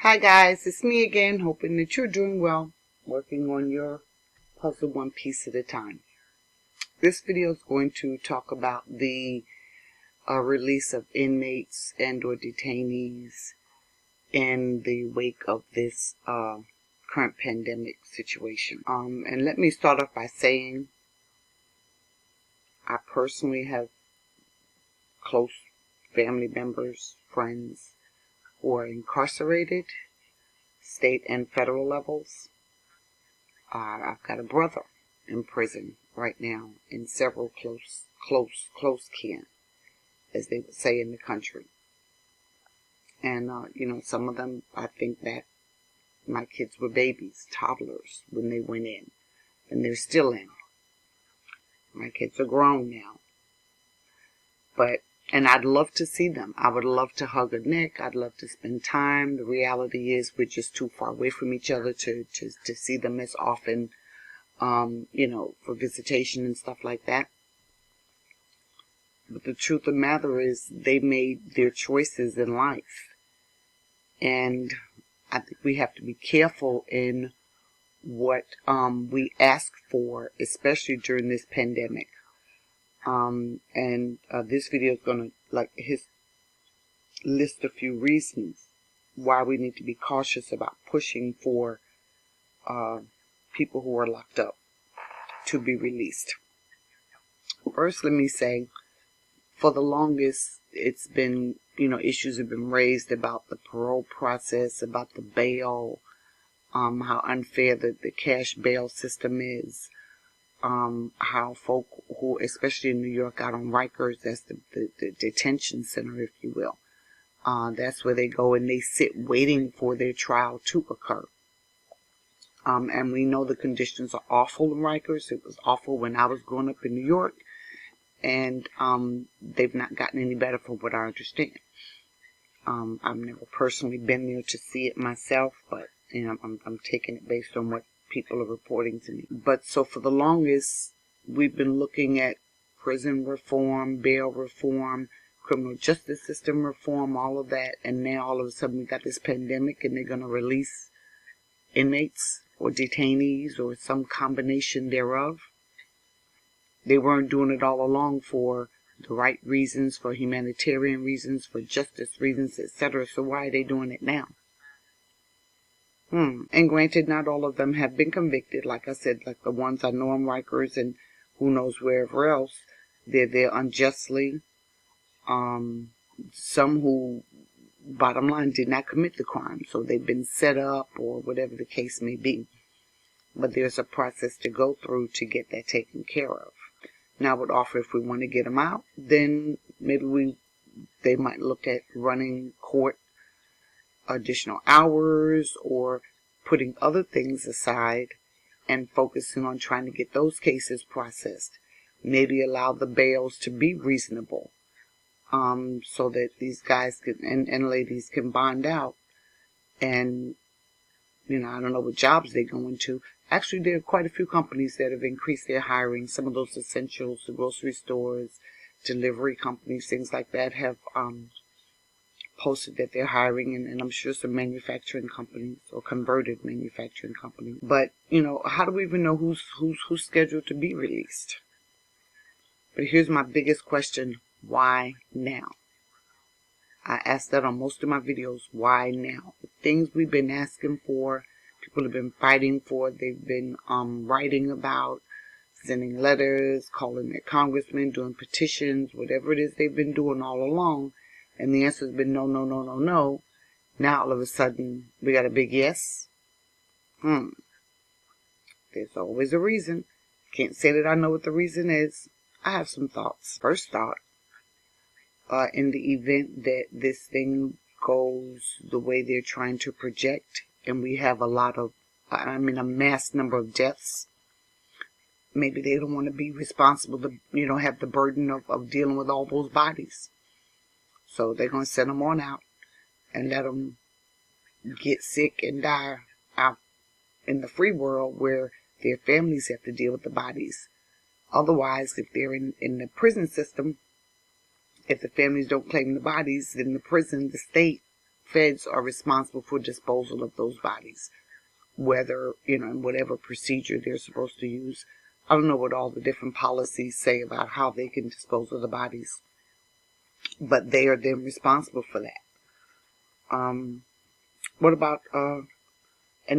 Hi guys, it's me again, hoping that you're doing well, working on your puzzle one piece at a time. This video is going to talk about the release of inmates and or detainees in the wake of this current pandemic situation. And let me start off by saying I personally have close family members, friends who are incarcerated, state and federal levels. I've got a brother in prison right now, and several close kin, as they would say in the country. And, some of them, I think that my kids were babies, toddlers, when they went in, and they're still in. My kids are grown now. And I'd love to see them. I would love to hug a neck. I'd love to spend time. The reality is we're just too far away from each other to see them as often, for visitation and stuff like that. But the truth of the matter is they made their choices in life. And I think we have to be careful in what we ask for, especially during this pandemic. This video is going to list a few reasons why we need to be cautious about pushing for people who are locked up to be released. First, let me say, for the longest, it's been, issues have been raised about the parole process, about the bail, how unfair the cash bail system is, how folk who, especially in New York, out on Rikers, that's the detention center, if you will. That's where they go and they sit waiting for their trial to occur. And we know the conditions are awful in Rikers. It was awful when I was growing up in New York. And they've not gotten any better from what I understand. I've never personally been there to see it myself, but I'm taking it based on what people are reporting to me. But so for the longest, we've been looking at prison reform, bail reform, criminal justice system reform, all of that, and now all of a sudden we got this pandemic and they're going to release inmates or detainees or some combination thereof. They weren't doing it all along for the right reasons, for humanitarian reasons, for justice reasons, etc. So why are they doing it now? And granted, not all of them have been convicted. Like I said, like the ones I know in Rikers and who knows wherever else, they're there unjustly. Some who, bottom line, did not commit the crime, so they've been set up or whatever the case may be. But there's a process to go through to get that taken care of. Now, I would offer if we want to get them out, then maybe they might look at running court additional hours or putting other things aside and focusing on trying to get those cases processed. Maybe allow the bails to be reasonable, so that these guys and ladies can bond out. And, I don't know what jobs they go into. Actually, there are quite a few companies that have increased their hiring. Some of those essentials, the grocery stores, delivery companies, things like that have posted that they're hiring, and I'm sure some manufacturing companies or converted manufacturing companies. But, how do we even know who's scheduled to be released? But here's my biggest question. Why now? I ask that on most of my videos. Why now? The things we've been asking for, people have been fighting for, they've been writing about, sending letters, calling their congressmen, doing petitions, whatever it is they've been doing all along. And the answer has been no, no, no, no, no. Now all of a sudden we got a big yes. There's always a reason. Can't say that I know what the reason is. I have some thoughts. First thought, in the event that this thing goes the way they're trying to project, and we have a mass number of deaths, maybe they don't want to be responsible to, have the burden of dealing with all those bodies. So they're going to send them on out and let them get sick and die out in the free world where their families have to deal with the bodies. Otherwise, if they're in the prison system, if the families don't claim the bodies, then the prison, the state, feds are responsible for disposal of those bodies, whether, in whatever procedure they're supposed to use. I don't know what all the different policies say about how they can dispose of the bodies, but they are then responsible for that. What about an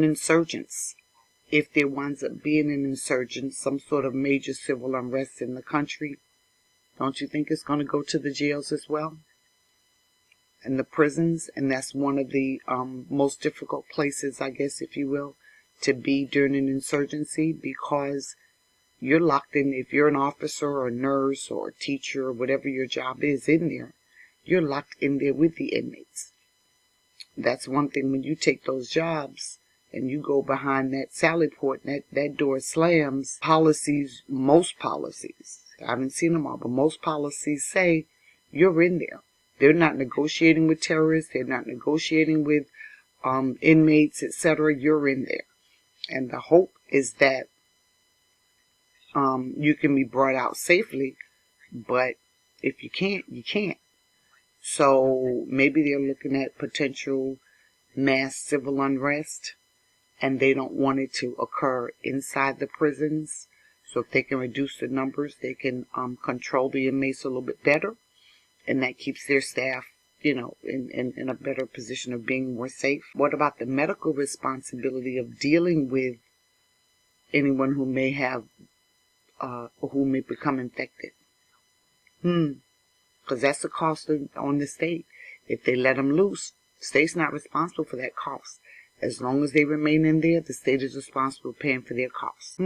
insurgents? If there winds up being an insurgent, some sort of major civil unrest in the country, don't you think it's going to go to the jails as well? And the prisons? And that's one of the most difficult places, I guess, if you will, to be during an insurgency, because you're locked in. If you're an officer or a nurse or a teacher or whatever your job is in there, you're locked in there with the inmates. That's one thing. When you take those jobs and you go behind that sally port and that door slams, most policies, I haven't seen them all, but most policies say you're in there. They're not negotiating with terrorists. They're not negotiating with inmates, etc. You're in there. And the hope is that you can be brought out safely, but if you can't, you can't. So maybe they're looking at potential mass civil unrest, and they don't want it to occur inside the prisons. So if they can reduce the numbers, they can control the inmates a little bit better, and that keeps their staff, in a better position of being more safe. What about the medical responsibility of dealing with anyone who may have or who may become infected? Because that's the cost on the state. If they let them loose, the state's not responsible for that cost. As long as they remain in there, the state is responsible for paying for their costs.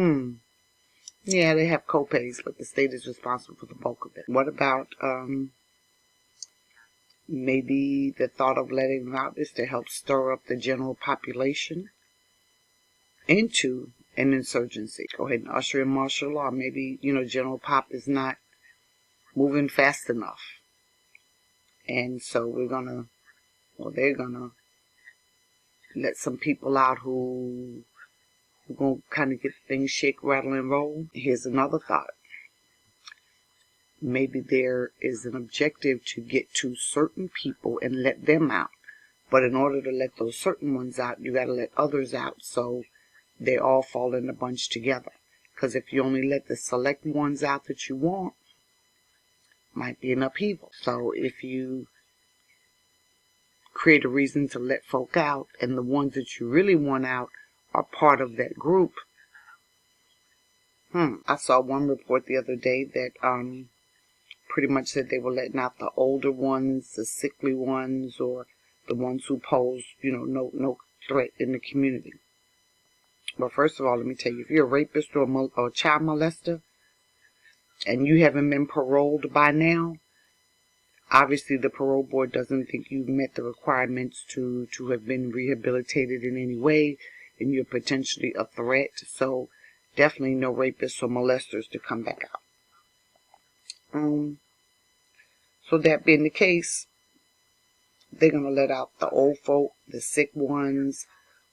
Yeah, they have co-pays, but the state is responsible for the bulk of it. What about maybe the thought of letting them out is to help stir up the general population into an insurgency? Go ahead and usher in martial law. Maybe, general pop is not moving fast enough. And so they're gonna let some people out who are gonna kind of get things shake, rattle, and roll. Here's another thought. Maybe there is an objective to get to certain people and let them out. But in order to let those certain ones out, you got to let others out, so they all fall in a bunch together. Because if you only let the select ones out that you want, might be an upheaval. So if you create a reason to let folk out, and the ones that you really want out are part of that group. I saw one report the other day that pretty much said they were letting out the older ones, the sickly ones, or the ones who pose, no threat in the community. Well, first of all, let me tell you, if you're a rapist or a child molester, and you haven't been paroled by now, obviously the parole board doesn't think you've met the requirements to have been rehabilitated in any way, and you're potentially a threat. So definitely no rapists or molesters to come back out. So that being the case, they're going to let out the old folk, the sick ones,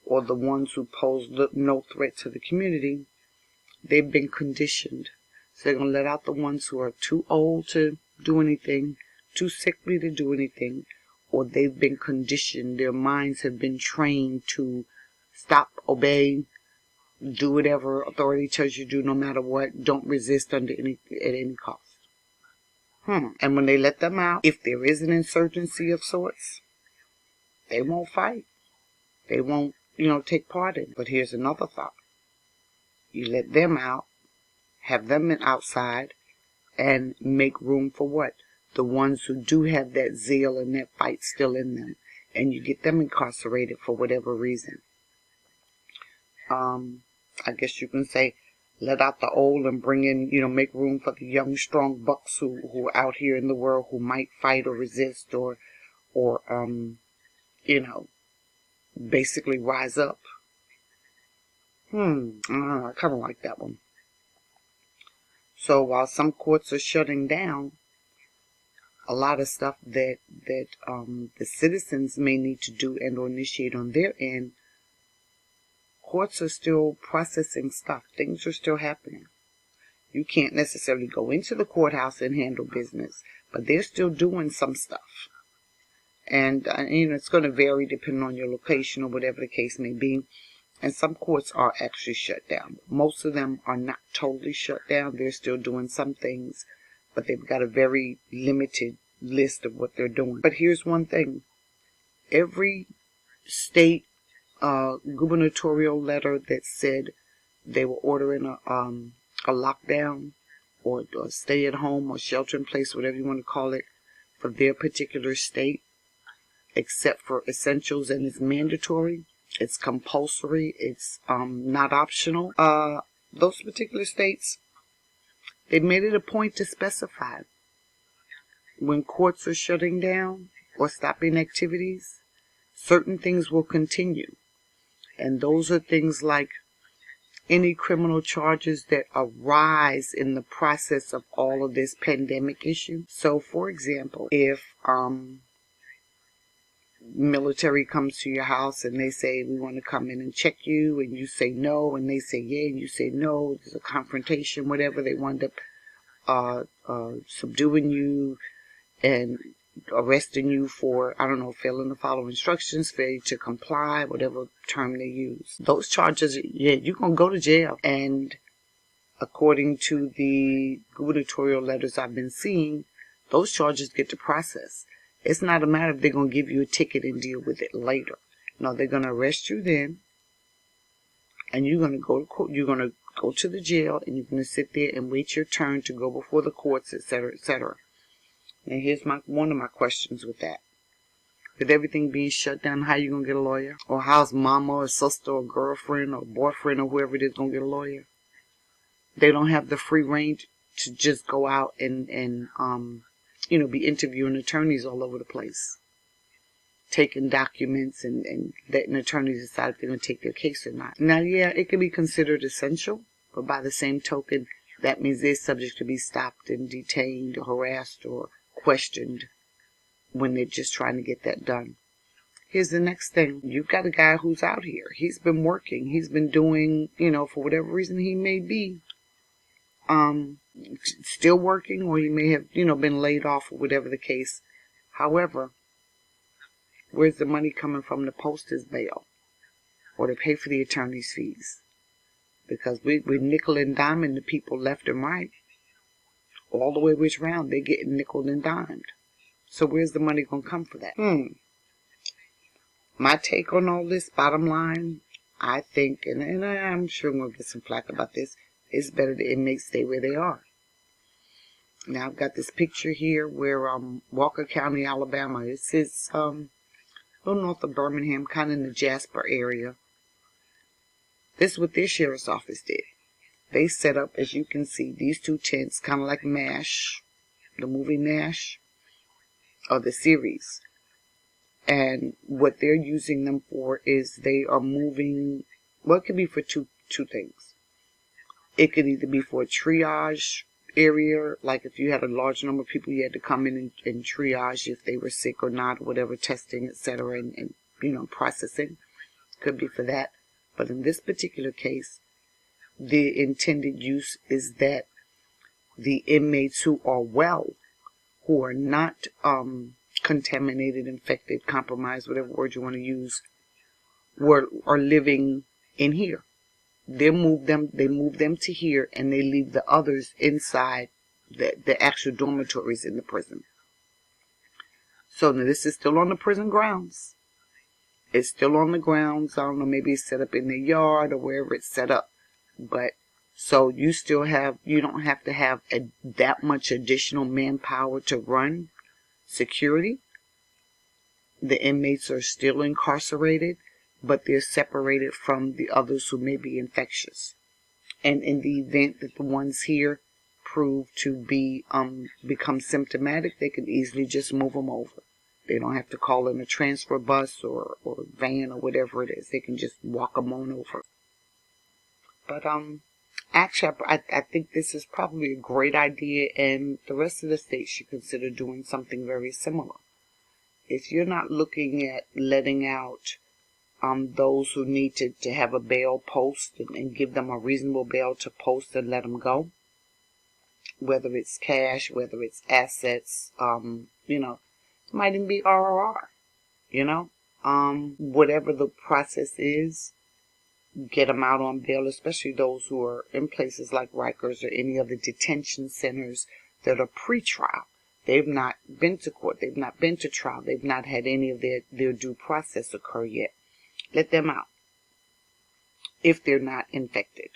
or the ones who pose no threat to the community. They've been conditioned. So they're going to let out the ones who are too old to do anything, too sickly to do anything, or they've been conditioned. Their minds have been trained to stop, obey, do whatever authority tells you to do, no matter what. Don't resist at any cost. And when they let them out, if there is an insurgency of sorts, they won't fight. They won't, take part in it. But here's another thought. You let them out, have them outside, and make room for what? The ones who do have that zeal and that fight still in them. And you get them incarcerated for whatever reason. I guess you can say, let out the old and bring in, make room for the young, strong bucks who are out here in the world who might fight or resist or basically rise up. I don't know, I kind of like that one. So while some courts are shutting down, a lot of stuff that the citizens may need to do and or initiate on their end, courts are still processing stuff. Things are still happening. You can't necessarily go into the courthouse and handle business, but they're still doing some stuff. And it's going to vary depending on your location or whatever the case may be. And some courts are actually shut down. Most of them are not totally shut down. They're still doing some things, but they've got a very limited list of what they're doing. But here's one thing. Every state gubernatorial letter that said they were ordering a lockdown or stay at home or shelter in place, whatever you want to call it, for their particular state, except for essentials, and it's mandatory, it's compulsory, it's not optional. Those particular states, they made it a point to specify when courts are shutting down or stopping activities, certain things will continue. And those are things like any criminal charges that arise in the process of all of this pandemic issue. So, for example, if military comes to your house and they say, we want to come in and check you, and you say no, and they say yeah, and you say no, there's a confrontation, whatever, they wind up subduing you and arresting you for, I don't know, failing to follow instructions, failure to comply, whatever term they use. Those charges, yeah, you're going to go to jail. And according to the gubernatorial letters I've been seeing, those charges get to process. It's not a matter of they're going to give you a ticket and deal with it later. No, they're going to arrest you then, and you're going to go to court. You're going to go to the jail, and you're going to sit there and wait your turn to go before the courts, etc., etc. And here's one of my questions with that. With everything being shut down, how you going to get a lawyer? Or how's mama or sister or girlfriend or boyfriend or whoever it is going to get a lawyer? They don't have the free range to just go out and be interviewing attorneys all over the place, taking documents and letting attorneys decide if they're going to take their case or not. Now, yeah, it can be considered essential, but by the same token, that means they're subject to be stopped and detained or harassed or questioned when they're just trying to get that done. Here's the next thing. You've got a guy who's out here. He's been working. He's been doing, for whatever reason he may be, still working, or he may have, been laid off or whatever the case. However, where's the money coming from to post his bail or to pay for the attorney's fees? Because we're nickel and diming the people left and right. All the way which round, they're getting nickel and dimed. So where's the money going to come for that? My take on all this, bottom line, I think, and I'm sure I'm going to get some flack about this, it's better the inmates stay where they are. Now I've got this picture here where Walker County, Alabama, it's a little north of Birmingham, kind of in the Jasper area. This is what their sheriff's office did. They set up, as you can see, these two tents, kind of like MASH, the movie MASH, or the series. And what they're using them for is they are moving, well, it could be for two things. It could either be for a triage area, like if you had a large number of people, you had to come in and triage if they were sick or not, whatever, testing, etc., and processing. Could be for that. But in this particular case, the intended use is that the inmates who are well, who are not contaminated, infected, compromised, whatever word you want to use, are living in here. They move them to here, and they leave the others inside the actual dormitories in the prison. So now this is still on the prison grounds. It's still on the grounds. I don't know, maybe it's set up in the yard or wherever it's set up. But so you don't have to have that much additional manpower to run security. The inmates are still incarcerated, but they're separated from the others who may be infectious. And in the event that the ones here prove to be become symptomatic, they can easily just move them over. They don't have to call in a transfer bus or van or whatever it is. They can just walk them on over. But actually, I think this is probably a great idea, and the rest of the states should consider doing something very similar. If you're not looking at letting out those who need to have a bail post and give them a reasonable bail to post and let them go, whether it's cash, whether it's assets, it might even be RRR. you know. Whatever the process is, get them out on bail, especially those who are in places like Rikers or any of the detention centers that are pre-trial. They've not been to court. They've not been to trial. They've not had any of their due process occur yet. Let them out if they're not infected.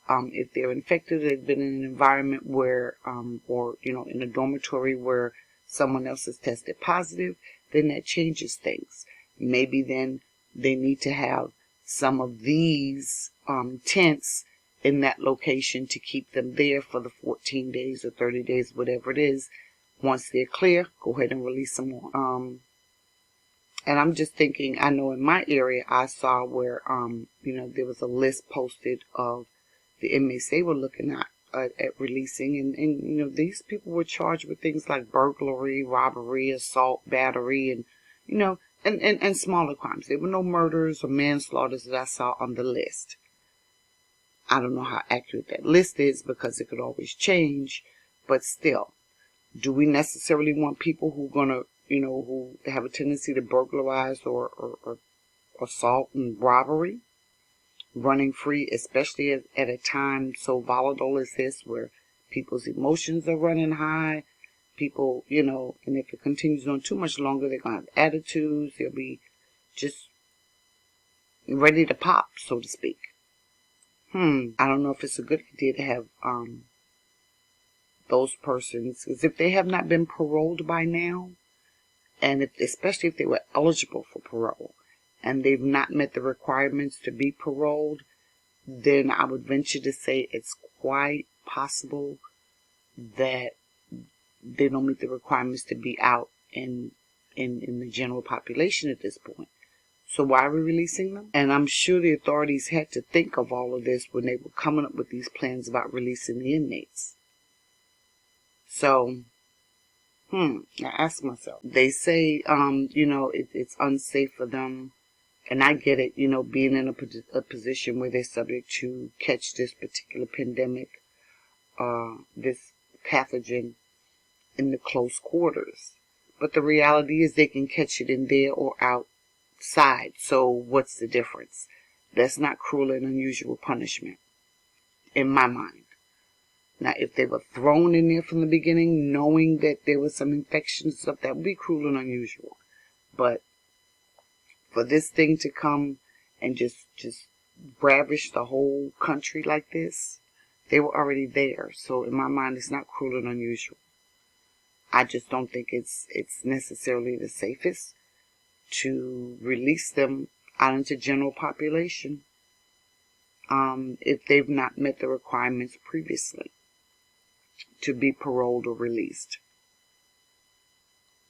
If they're infected, they've been in an environment where, or, in a dormitory where someone else has tested positive, then that changes things. Maybe then they need to have some of these tents in that location to keep them there for the 14 days or 30 days, whatever it is. Once they're clear, go ahead and release them on. And I'm just thinking, I know in my area I saw where, there was a list posted of the inmates they were looking at releasing. And these people were charged with things like burglary, robbery, assault, battery, and, and smaller crimes. There were no murders or manslaughters that I saw on the list. I don't know how accurate that list is because it could always change, but still, do we necessarily want people who are going to, who have a tendency to burglarize or assault and robbery running free, especially at a time so volatile as this where people's emotions are running high? People, and if it continues on too much longer, they're going to have attitudes. They'll be just ready to pop, so to speak. I don't know if it's a good idea to have those persons, because if they have not been paroled by now, and especially if they were eligible for parole, and they've not met the requirements to be paroled, then I would venture to say it's quite possible that they don't meet the requirements to be out in the general population at this point. So why are we releasing them? And I'm sure the authorities had to think of all of this when they were coming up with these plans about releasing the inmates. So, I ask myself. They say, it's unsafe for them. And I get it, being in a position where they're subject to catch this particular pandemic, this pathogen in the close quarters. But the reality is they can catch it in there or outside. So what's the difference? That's not cruel and unusual punishment, in my mind. Now, if they were thrown in there from the beginning, knowing that there was some infection and stuff, that would be cruel and unusual. But for this thing to come and just ravish the whole country like this, they were already there. So in my mind, it's not cruel and unusual. I just don't think it's necessarily the safest to release them out into general population if they've not met the requirements previously to be paroled or released.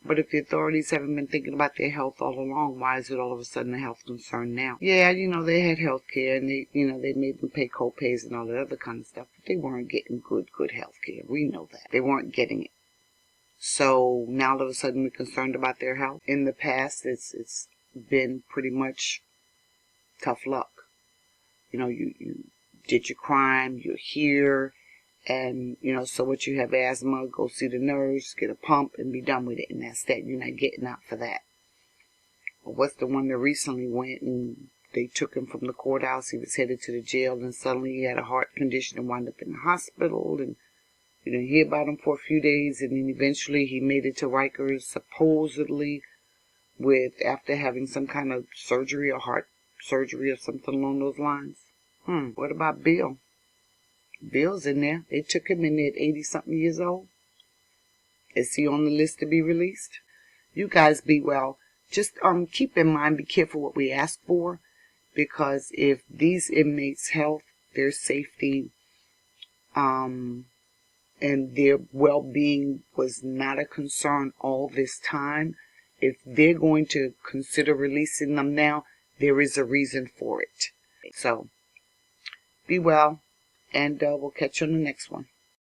But if the authorities haven't been thinking about their health all along, why is it all of a sudden a health concern now? Yeah, they had health care and they made them pay co-pays and all that other kind of stuff, but they weren't getting good health care. We know that. They weren't getting it. So now all of a sudden we're concerned about their health. In the past, it's been pretty much tough luck. You did your crime, you're here, and, so what, you have asthma, go see the nurse, get a pump, and be done with it, and that's that. You're not getting out for that. But what's the one that recently went and they took him from the courthouse, he was headed to the jail, and suddenly he had a heart condition and wound up in the hospital, and you didn't hear about him for a few days, and then eventually he made it to Rikers, supposedly, after having some kind of surgery or heart surgery or something along those lines. What about Bill? Bill's in there. They took him in there at 80-something years old. Is he on the list to be released? You guys be well. Just keep in mind, be careful what we ask for, because if these inmates' health, their safety, and their well-being was not a concern all this time, if they're going to consider releasing them now, there is a reason for it. So, be well, and we'll catch you on the next one.